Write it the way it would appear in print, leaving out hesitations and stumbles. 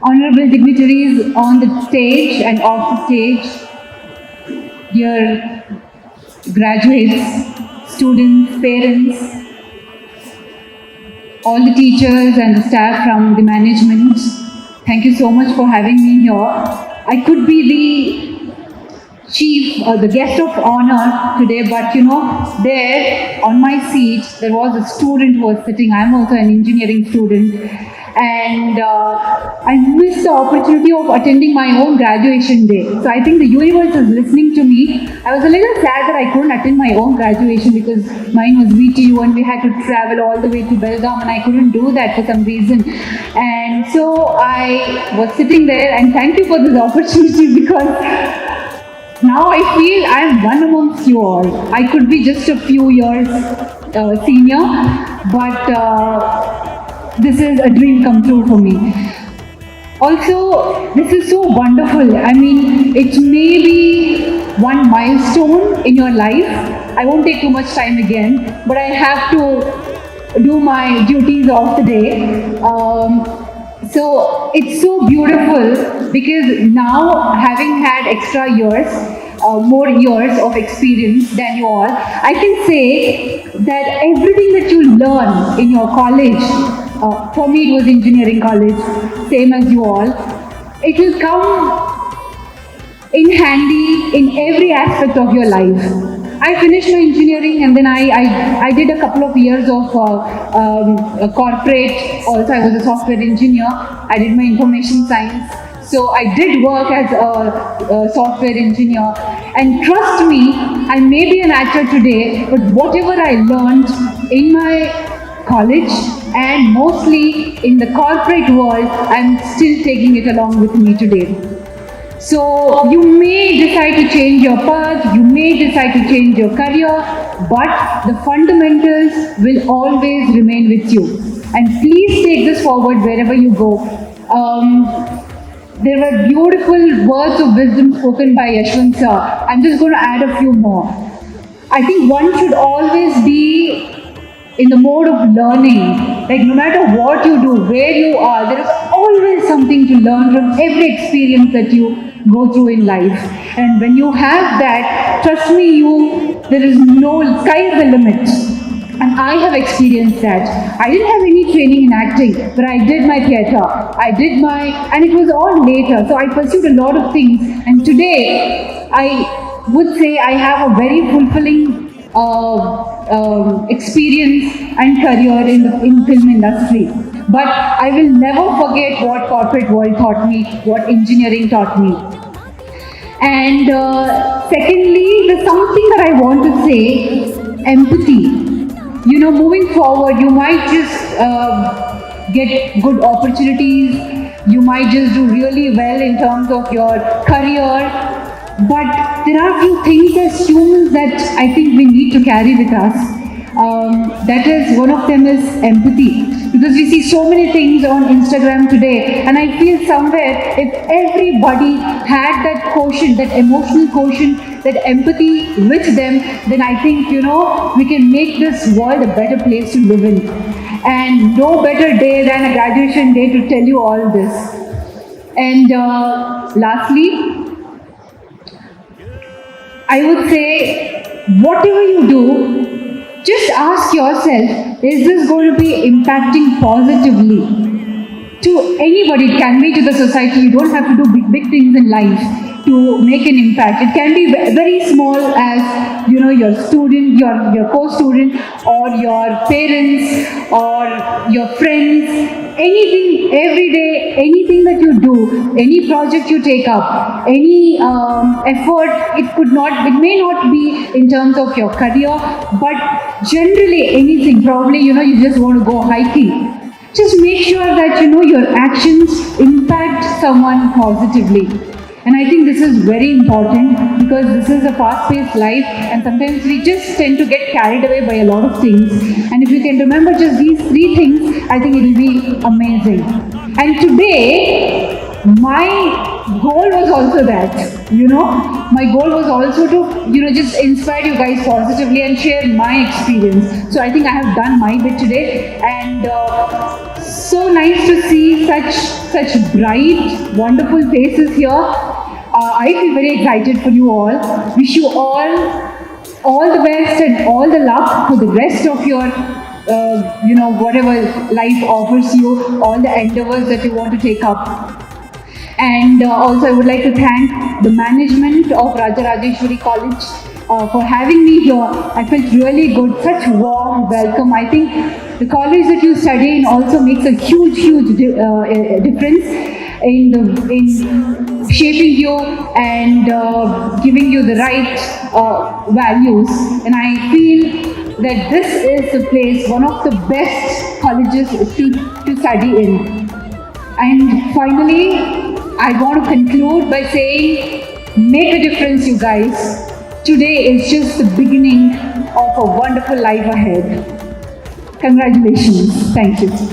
honorable dignitaries on the stage and off the stage, dear graduates, students, parents, all the teachers and the staff from the management, thank you so much for having me here. I could be the chief or the guest of honor today, but there on my seat, there was a student who was sitting. I'm also an engineering student, and I missed the opportunity of attending my own graduation day. So I think the universe is listening to me. I was a little sad that I couldn't attend my own graduation because mine was VTU and we had to travel all the way to Belgaum, and I couldn't do that for some reason. And so I was sitting there, and thank you for this opportunity because now I feel I'm one amongst you all. I could be just a few years senior, but this is a dream come true for me. Also, this is so wonderful. I mean, it may be one milestone in your life. I won't take too much time again, but I have to do my duties of the day. So it's so beautiful because now, having had extra years, more years of experience than you all, I can say that everything that you learn in your college, for me it was engineering college, same as you all, it will come in handy in every aspect of your life. I finished my engineering and then I did a couple of years of corporate. Also, I was a software engineer. I did my information science. So I did work as a software engineer. And trust me, I may be an actor today, but whatever I learned in my college and mostly in the corporate world, I'm still taking it along with me today. So you may decide to change your path, you may decide to change your career, but the fundamentals will always remain with you. And please take this forward wherever you go. There were beautiful words of wisdom spoken by Yashwant sir. I'm just going to add a few more. I think one should always be in the mode of learning. Like no matter what you do, where you are, there is always something to learn from every experience that you go through in life. And when you have that, trust me, there is no sky is the limit. And I have experienced that. I didn't have any training in acting, but I did my theatre. And it was all later. So I pursued a lot of things. And today, I would say I have a very fulfilling experience and career in film industry. But I will never forget what corporate world taught me, what engineering taught me. And secondly, there's something that I want to say, empathy. Moving forward, you might just get good opportunities, you might just do really well in terms of your career, but there are few things as humans that I think we need to carry with us. That is, one of them is empathy. Because we see so many things on Instagram today, and I feel somewhere if everybody had that quotient, that emotional quotient, that empathy with them, then I think, we can make this world a better place to live in. And no better day than a graduation day to tell you all this. And lastly, I would say, whatever you do, just ask yourself, is this going to be impacting positively to anybody? It can be to the society. You don't have to do big things in life to make an impact. It can be very small as, your student, your co-student, or your parents, or your friends. Anything, every day, anything that you do, any project you take up, any effort, it may not be in terms of your career, but generally anything, probably, you just want to go hiking. Just make sure that, your actions impact someone positively. And I think this is very important because this is a fast-paced life and sometimes we just tend to get carried away by a lot of things. And if you can remember just these 3 things, I think it will be amazing. And today, my goal was also that, my goal was also to, just inspire you guys positively and share my experience. So I think I have done my bit today, and So nice to see such bright, wonderful faces here. I feel very excited for you all. Wish you all the best and all the luck for the rest of your, whatever life offers you, all the endeavors that you want to take up. And also, I would like to thank the management of Rajarajeshwari College for having me here. I felt really good, such warm welcome. I think the college that you study in also makes a huge difference in shaping you and giving you the right values. And I feel that this is the place, one of the best colleges to study in. And finally, I want to conclude by saying, make a difference, you guys. Today is just the beginning of a wonderful life ahead. Congratulations. Thank you.